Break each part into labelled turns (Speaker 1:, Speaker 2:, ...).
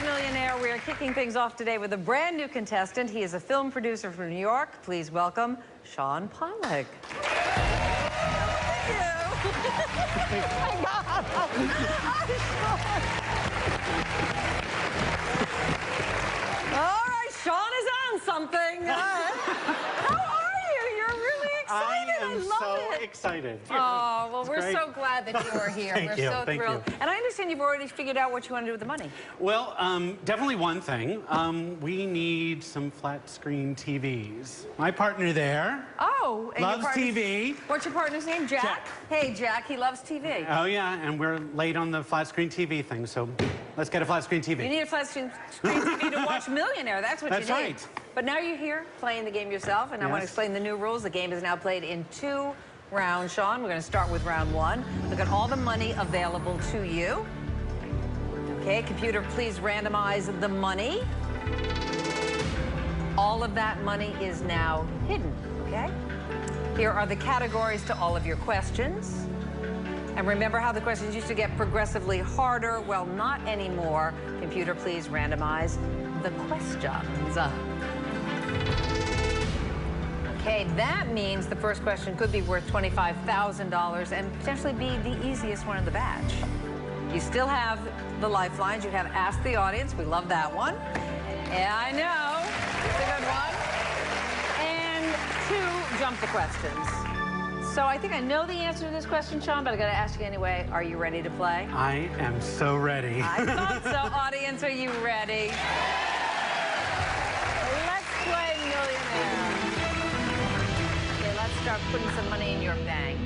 Speaker 1: Millionaire. We are kicking things off today with a brand new contestant. He is a film producer from New York. Please welcome Sean Pollock. Thank you. Oh my God. All right, Sean is on something. How are you? You're really excited.
Speaker 2: I am so excited.
Speaker 1: Oh, well, we're so glad that you are here.
Speaker 2: Thank
Speaker 1: we're
Speaker 2: you,
Speaker 1: so
Speaker 2: thank
Speaker 1: thrilled.
Speaker 2: you.
Speaker 1: And I understand you've already figured out what you want to do with the money.
Speaker 2: Well, definitely one thing. We need some flat screen TVs. My partner there
Speaker 1: And
Speaker 2: loves TV.
Speaker 1: What's your partner's name? Jack?
Speaker 2: Jack.
Speaker 1: Hey, Jack, he loves TV.
Speaker 2: Oh, yeah, and we're late on the flat screen TV thing, so let's get a flat screen TV.
Speaker 1: You need a flat screen TV to watch Millionaire. That's what you need.
Speaker 2: That's right.
Speaker 1: But now you're here playing the game yourself, and I want to explain the new rules. The game is now played in 2 rounds, Sean. We're going to start with round 1. Look at all the money available to you. Okay, computer, please randomize the money. All of that money is now hidden, okay? Here are the categories to all of your questions. And remember how the questions used to get progressively harder? Well, not anymore. Computer, please randomize the questions. Okay, that means the first question could be worth $25,000 and potentially be the easiest one in the batch. You still have the lifelines. You have Ask the Audience. We love that one. Yeah, I know. It's a good one. And 2, Jump the Questions. So I think I know the answer to this question, Sean, but I got to ask you anyway. Are you ready to play?
Speaker 2: I am so ready.
Speaker 1: I thought so. Audience, are you ready? Let's play Millionaire. Okay, let's start putting some money in your bank.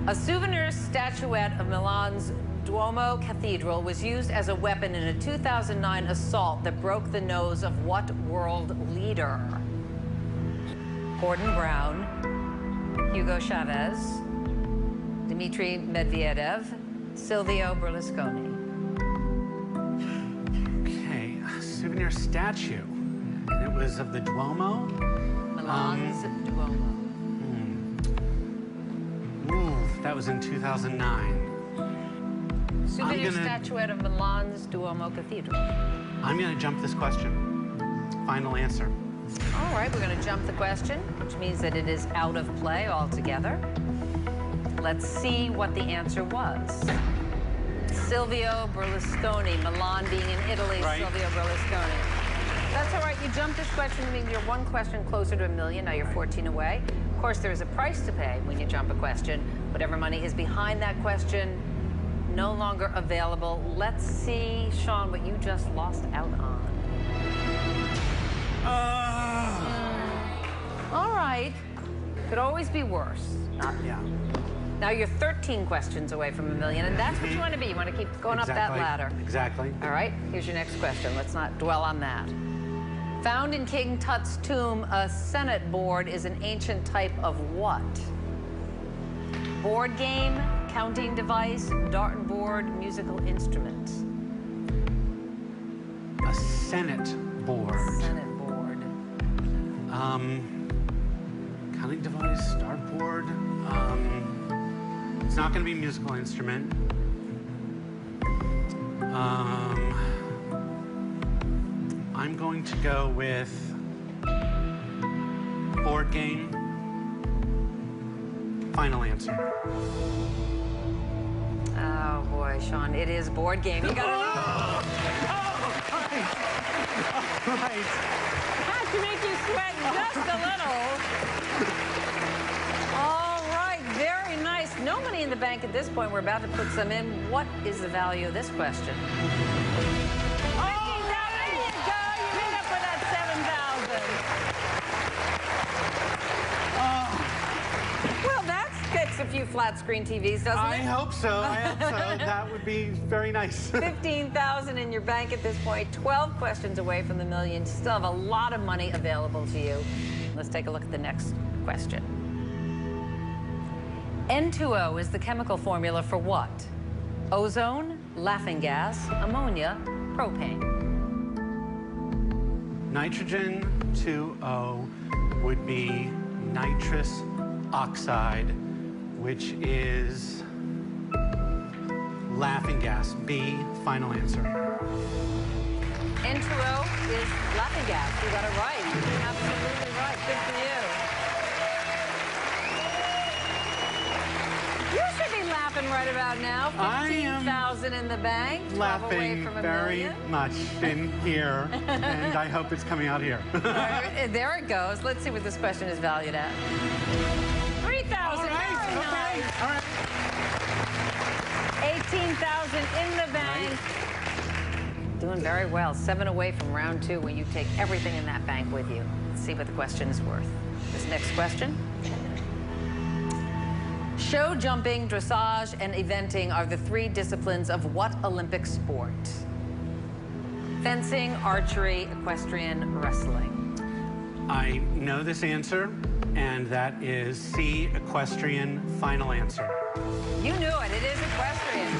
Speaker 1: A souvenir statuette of Milan's Duomo Cathedral was used as a weapon in a 2009 assault that broke the nose of what world leader? Gordon Brown, Hugo Chavez, Dmitry Medvedev, Silvio Berlusconi.
Speaker 2: Okay, a souvenir statue. And it was of the Duomo?
Speaker 1: Milan's Duomo.
Speaker 2: Ooh, that was in 2009.
Speaker 1: Souvenir statuette of Milan's Duomo Cathedral.
Speaker 2: I'm going to jump this question. Final answer.
Speaker 1: All right, we're going to jump the question, which means that it is out of play altogether. Let's see what the answer was. Silvio Berlusconi, Milan being in Italy,
Speaker 2: right.
Speaker 1: Silvio Berlusconi. That's all right, you jumped this question, it means you're 1 question closer to $1 million, now you're 14 away. Of course, there is a price to pay when you jump a question. Whatever money is behind that question, no longer available. Let's see, Sean, what you just lost out on. All right. Could always be worse.
Speaker 2: Yeah.
Speaker 1: Now you're 13 questions away from $1 million, and that's what you want to be. You want to keep going up that ladder.
Speaker 2: Exactly.
Speaker 1: All right, here's your next question. Let's not dwell on that. Found in King Tut's tomb, a Senate board is an ancient type of what? Board game, counting device, dartboard, musical instrument.
Speaker 2: A Senate board.
Speaker 1: Senate board.
Speaker 2: Counting device, dartboard. It's not going to be a musical instrument. I'm going to go with board game. Final answer.
Speaker 1: Oh boy, Sean, it is board game. You got it.
Speaker 2: Right.
Speaker 1: Has to make you sweat just a little. All right, very nice. No money in the bank at this point. We're about to put some in. What is the value of this question? Oh, there you go. You made up for that $7,000. Well, that gets a few flat screen TVs, doesn't it?
Speaker 2: I hope so. I hope so. That would be very nice.
Speaker 1: $15,000 in your bank at this point. 12 questions away from the $1 million. You still have a lot of money available to you. Let's take a look at the next question. N2O is the chemical formula for what? Ozone, laughing gas, ammonia, propane.
Speaker 2: Nitrogen 2O would be nitrous oxide, which is laughing gas. B, final answer.
Speaker 1: N2O is laughing gas. You got it right. Absolutely right. Good for you. You should be laughing right about now. 15,000 in the bank. 12 away
Speaker 2: Laughing
Speaker 1: from $1
Speaker 2: very
Speaker 1: million.
Speaker 2: much in here, and I hope it's coming out here.
Speaker 1: All right, there it goes. Let's see what this question is valued at. 3,000.
Speaker 2: All right,
Speaker 1: Very
Speaker 2: okay.
Speaker 1: nice.
Speaker 2: All right.
Speaker 1: 18,000 in the bank. Doing very well. 7 away from round 2 when you take everything in that bank with you. Let's see what the question is worth. This next question. Show jumping, dressage, and eventing are the 3 disciplines of what Olympic sport? Fencing, archery, equestrian, wrestling.
Speaker 2: I know this answer, and that is C, equestrian, final answer.
Speaker 1: You knew it. It is equestrian.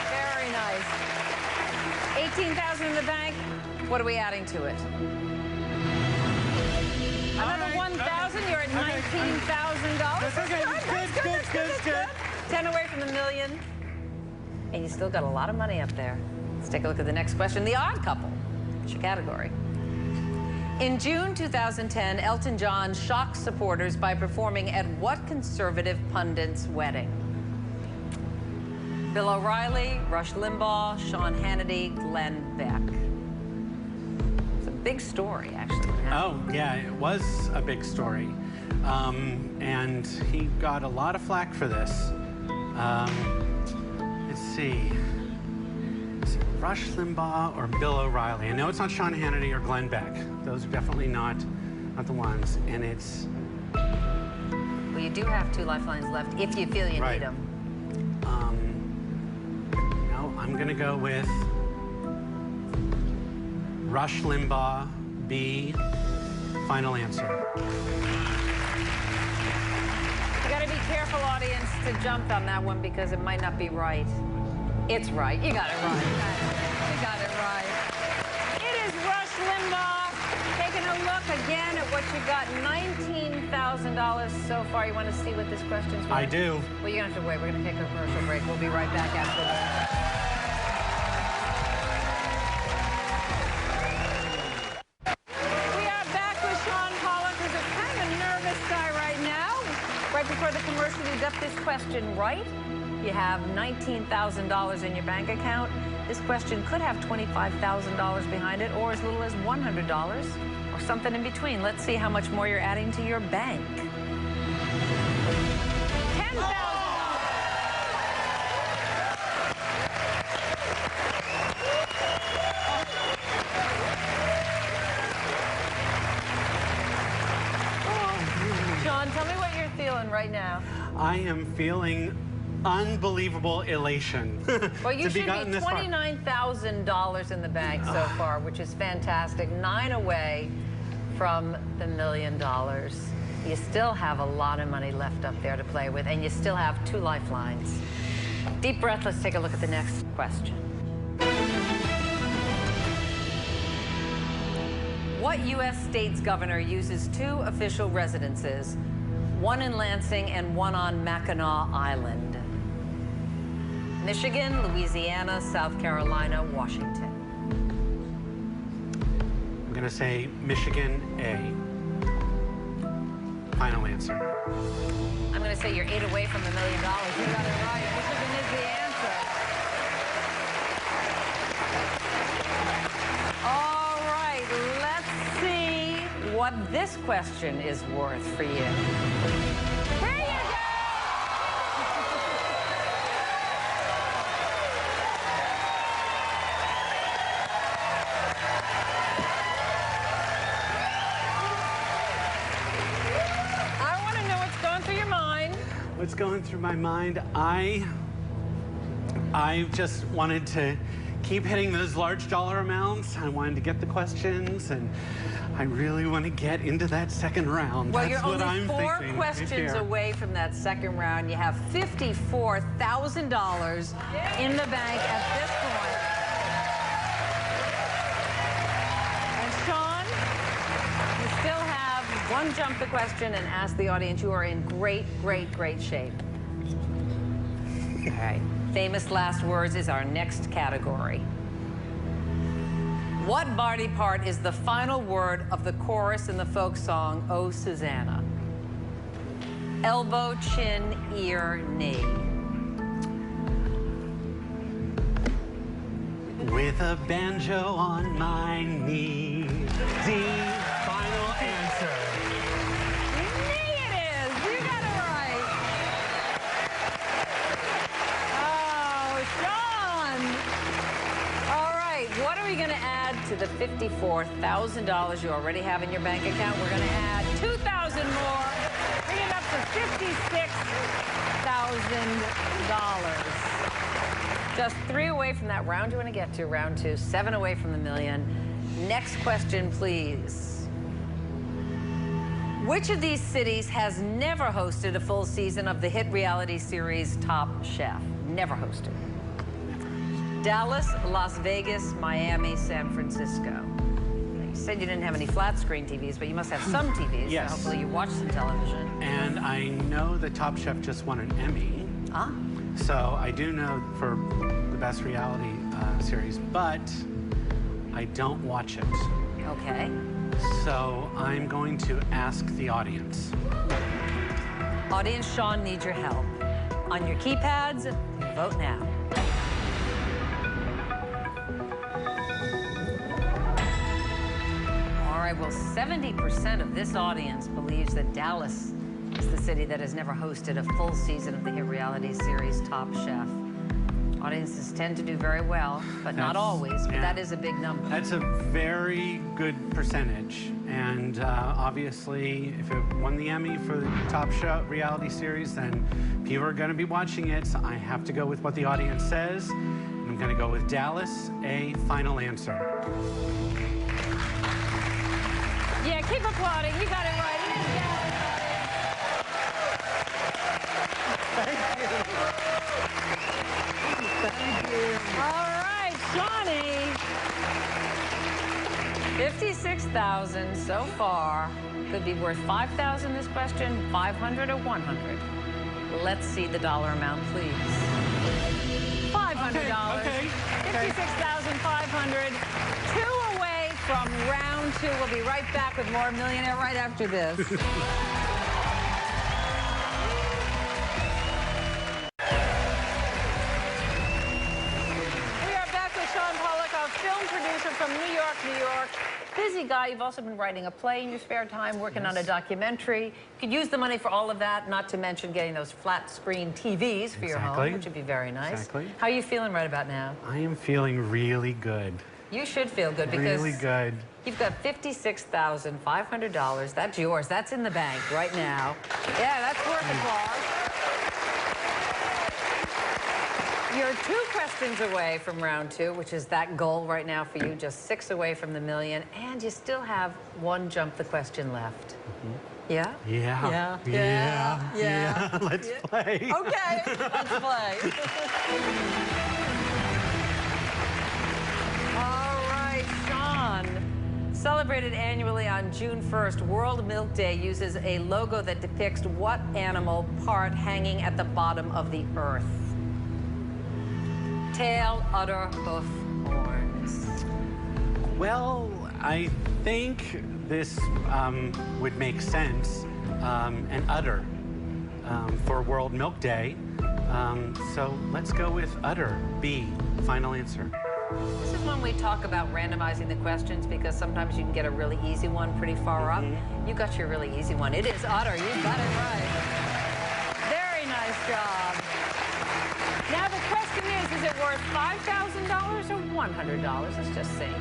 Speaker 1: Very nice. 18,000 in the bank. What are we adding to it? Another 1,000. You're at $19,000.
Speaker 2: That's okay. Good.
Speaker 1: 10 away from $1 million. And you still got a lot of money up there. Let's take a look at the next question. The odd couple. What's your category? In June 2010, Elton John shocked supporters by performing at what conservative pundit's wedding? Bill O'Reilly, Rush Limbaugh, Sean Hannity, Glenn Beck. It's a big story, actually.
Speaker 2: Oh, yeah, it was a big story. And he got a lot of flack for this. Let's see. Is it Rush Limbaugh or Bill O'Reilly? I know it's not Sean Hannity or Glenn Beck. Those are definitely not the ones. And it's...
Speaker 1: Well, you do have 2 lifelines left if you feel you need them.
Speaker 2: No, I'm going to go with Rush Limbaugh, B, final answer.
Speaker 1: You got to be careful, audience, to jump on that one because it might not be right. It's right. You got it right. You got it right. It is Rush Limbaugh. Taking a look again at what you got. $19,000 so far. You want to see what this question's worth?
Speaker 2: I do.
Speaker 1: Well, you're going to have to wait. We're going to take a commercial break. We'll be right back after this. We are back with Sean Pollock, who's a kind of nervous guy right now. Right before the commercial, you got this question right. You have $19,000 in your bank account. This question could have $25,000 behind it, or as little as $100, or something in between. Let's see how much more you're adding to your bank. $10,000. Sean, tell me what you're feeling right now.
Speaker 2: I am feeling unbelievable elation.
Speaker 1: Well, you
Speaker 2: to
Speaker 1: should be
Speaker 2: this far.
Speaker 1: $29,000 in the bank so far, which is fantastic. 9 away from the $1 million. You still have a lot of money left up there to play with, and you still have 2 lifelines. Deep breath. Let's take a look at the next question. What U.S. state's governor uses 2 official residences, one in Lansing and one on Mackinac Island? Michigan, Louisiana, South Carolina, Washington.
Speaker 2: I'm going to say Michigan, A. Final answer.
Speaker 1: I'm going to say you're 8 away from $1 million. You got it right. Michigan is the answer. All right, let's see what this question is worth for you. Here you go!
Speaker 2: What's going through my mind? I just wanted to keep hitting those large dollar amounts. I wanted to get the questions, and I really want to get into that second round.
Speaker 1: Well,
Speaker 2: That's
Speaker 1: you're
Speaker 2: what
Speaker 1: only
Speaker 2: I'm
Speaker 1: 4
Speaker 2: thinking
Speaker 1: questions away from that second round. You have $54,000 in the bank at this point. And Sean, you still have 1 jump the question and ask the audience. You are in great, great, great shape. All right. Famous last words is our next category. What body part is the final word of the chorus in the folk song, Oh, Susanna? Elbow, chin, ear, knee.
Speaker 2: With a banjo on my knee. D, final answer.
Speaker 1: Knee it is. You got it right. Oh, Sean. All right. What are we going to add to the $54,000 you already have in your bank account? We're going to add $2,000 more. Bring it up to $56,000. Just 3 away from that round you want to get to, round 2, 7 away from the million. Next question, please. Which of these cities has never hosted a full season of the hit reality series Top Chef? Never hosted. Dallas, Las Vegas, Miami, San Francisco. You said you didn't have any flat screen TVs, but you must have some TVs.
Speaker 2: Yes.
Speaker 1: So hopefully you watch some television.
Speaker 2: And I know that Top Chef just won an Emmy.
Speaker 1: Ah.
Speaker 2: So I do know for the best reality series, but I don't watch it.
Speaker 1: Okay.
Speaker 2: So I'm going to ask the audience.
Speaker 1: Audience, Sean needs your help. On your keypads, vote now. All right, well, 70% of this audience believes that Dallas is the city that has never hosted a full season of the hit reality series Top Chef. Audiences tend to do very well, but not always, but that is a big number.
Speaker 2: That's a very good percentage. And obviously, if it won the Emmy for the Top Show reality series, then people are going to be watching it. So I have to go with what the audience says. And I'm going to go with Dallas, a final answer.
Speaker 1: Yeah, keep applauding. You got it right. It is Dallas, audience.
Speaker 2: Thank you.
Speaker 1: All right, Shawnee. 56,000 so far. Could be worth 5,000 this question, 500 or 100. Let's see the dollar amount, please. $500.
Speaker 2: Okay.
Speaker 1: 56,500. 2 away from round 2. We'll be right back with more Millionaire right after this. Film producer from New York, New York. Busy guy. You've also been writing a play in your spare time, working on a documentary. You could use the money for all of that, not to mention getting those flat screen TVs for your home, which would be very nice.
Speaker 2: Exactly.
Speaker 1: How are you feeling right about now?
Speaker 2: I am feeling really good.
Speaker 1: You should feel good because
Speaker 2: really good.
Speaker 1: You've got $56,500. That's yours. That's in the bank right now. Yeah, that's worth applause. You're 2 questions away from round 2, which is that goal right now for you, just 6 away from the million, and you still have 1 jump the question left. Yeah?
Speaker 2: Yeah.
Speaker 1: Yeah.
Speaker 2: Let's play.
Speaker 1: Okay, let's play. All right, Sean. Celebrated annually on June 1st, World Milk Day uses a logo that depicts what animal part hanging at the bottom of the earth? Tail, udder, hoof, horns.
Speaker 2: Well, I think this would make sense, an udder for World Milk Day. So let's go with udder, B, final answer.
Speaker 1: This is when we talk about randomizing the questions because sometimes you can get a really easy one pretty far up. You got your really easy one. It is udder. You got it right. Very nice job. Now the question is it worth $5,000 or $100? Let's just see.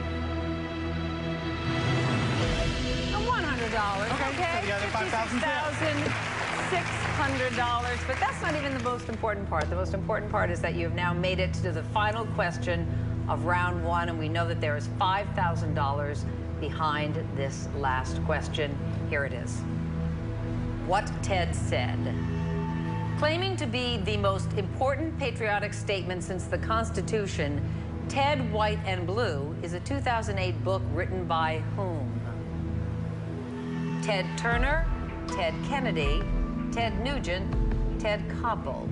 Speaker 1: $100. Okay. $56,600. But that's not even the most important part. The most important part is that you have now made it to the final question of round 1, and we know that there is $5,000 behind this last question. Here it is. What Ted said. Claiming to be the most important patriotic statement since the Constitution, Ted, White, and Blue is a 2008 book written by whom? Ted Turner, Ted Kennedy, Ted Nugent, Ted Koppel.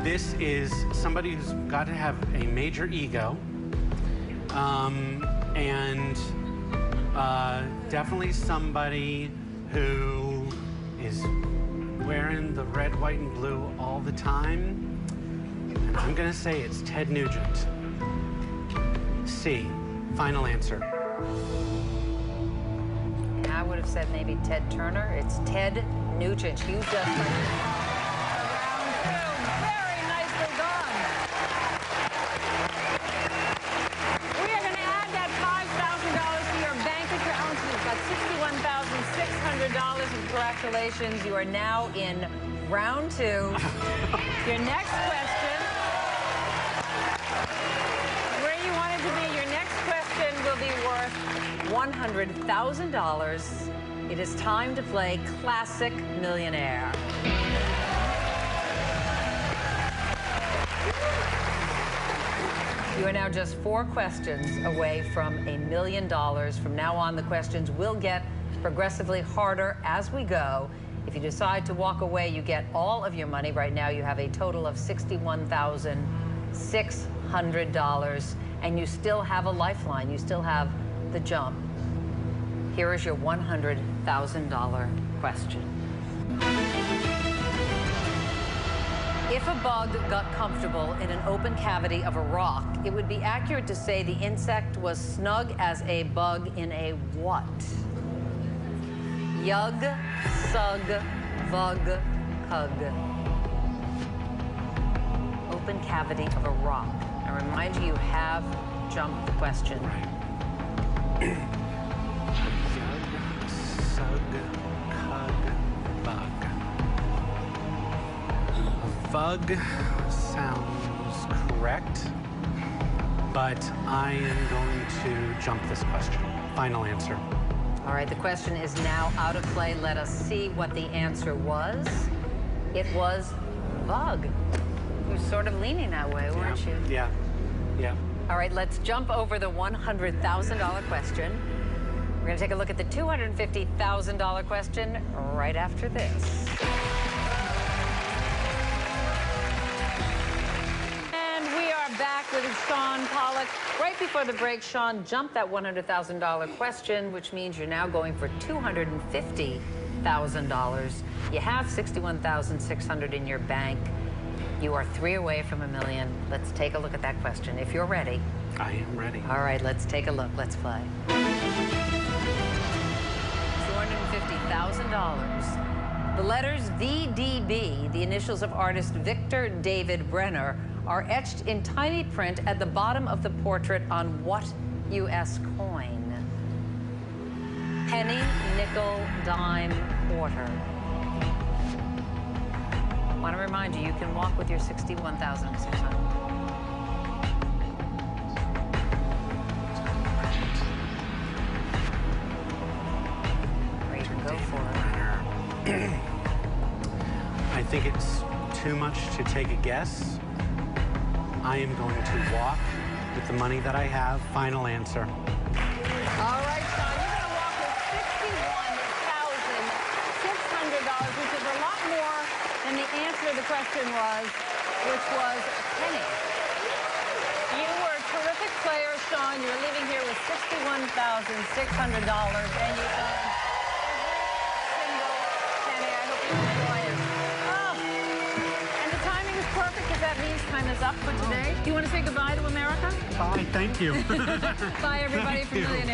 Speaker 2: This is somebody who's got to have a major ego, and definitely somebody who is wearing the red, white, and blue all the time. And I'm gonna say it's Ted Nugent. C, final answer.
Speaker 1: I would have said maybe Ted Turner. It's Ted Nugent. You just round two. Very nicely done. We are going to add that $5,000 to your bank account. You've got $61,600. Congratulations. You are now in round two. Your next question, where you wanted to be, your next question will be worth $100,000. It is time to play Classic Millionaire. You are now just 4 questions away from $1 million. From now on, the questions will get progressively harder as we go. If you decide to walk away, you get all of your money. Right now, you have a total of $61,600, and you still have a lifeline. You still have the jump. Here is your $100,000 question. If a bug got comfortable in an open cavity of a rock, it would be accurate to say the insect was snug as a bug in a what? Yug, sug, vug, cug. Open cavity of a rock. I remind you, you have jumped the question.
Speaker 2: Bug sounds correct, but I am going to jump this question. Final answer.
Speaker 1: All right, the question is now out of play. Let us see what the answer was. It was bug. You're sort of leaning that way, weren't you?
Speaker 2: Yeah, yeah.
Speaker 1: All right, let's jump over the $100,000 question. We're going to take a look at the $250,000 question right after this. Back with Sean Pollock. Right before the break, Sean jumped that $100,000 question, which means you're now going for $250,000. You have $61,600 in your bank. You are 3 away from $1 million. Let's take a look at that question. If you're ready.
Speaker 2: I am ready.
Speaker 1: All right, let's take a look. Let's play. $250,000. The letters VDB, the initials of artist Victor David Brenner, are etched in tiny print at the bottom of the portrait on what U.S. coin? Penny, nickel, dime, quarter. I want to remind you, you can walk with your $61,600. Or you can go for it.
Speaker 2: I think it's too much to take a guess. I am going to walk with the money that I have. Final answer.
Speaker 1: All right, Sean, you're going to walk with $61,600, which is a lot more than the answer to the question was, which was penny. You were a terrific player, Sean. You're leaving here with $61,600, and you earned every single penny. I hope you enjoy it. And the timing is perfect because that means time is up for today. Do you want to say goodbye to America?
Speaker 2: Bye, thank you.
Speaker 1: Bye, everybody, from Millionaire.